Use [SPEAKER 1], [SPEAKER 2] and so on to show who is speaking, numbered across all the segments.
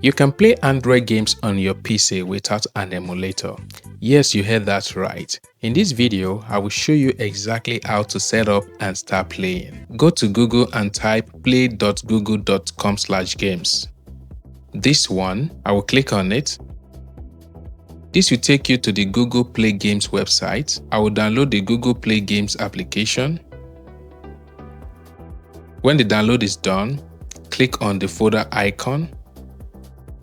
[SPEAKER 1] You can play Android games on your PC without an emulator. Yes, you heard that right. In this video, I will show you exactly how to set up and start playing. Go to Google and type play.google.com/games. This one, I will click on it. This will take you to the Google Play Games website. I will download the Google Play Games application. When the download is done, click on the folder icon.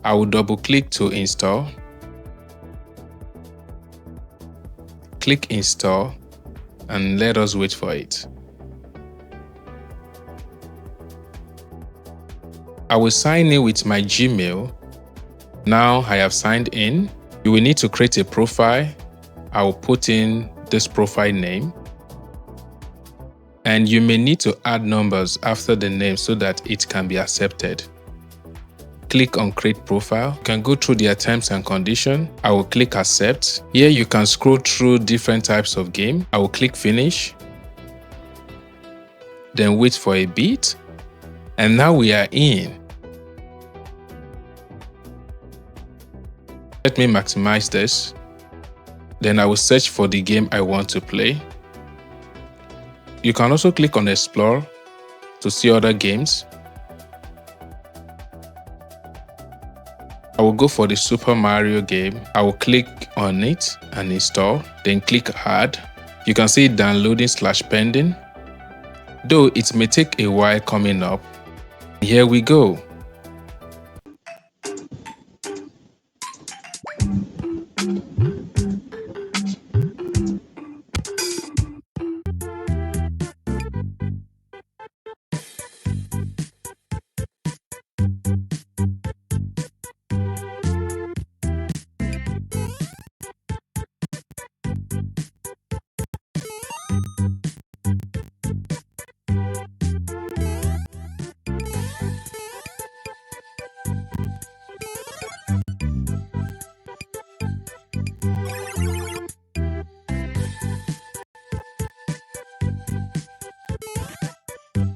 [SPEAKER 1] I will double click to install. Click install and let us wait for it. I will sign in with my Gmail. Now I have signed in. You will need to create a profile. I will put in this profile name. And you may need to add numbers after the name so that it can be accepted. Click on create profile. You can go through their terms and conditions. I will click accept. Here you can scroll through different types of game. I will click finish. Then wait for a bit. And now we are in. Let me maximize this. Then I will search for the game I want to play. You can also click on explore to see other games. I will go for the Super Mario game. I will click on it and install, then click add. You can see it downloading/pending. Though it may take a while coming up. Here we go.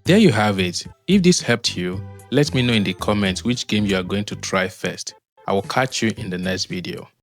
[SPEAKER 1] There you have it. If this helped you, let me know in the comments which game you are going to try first. I will catch you in the next video.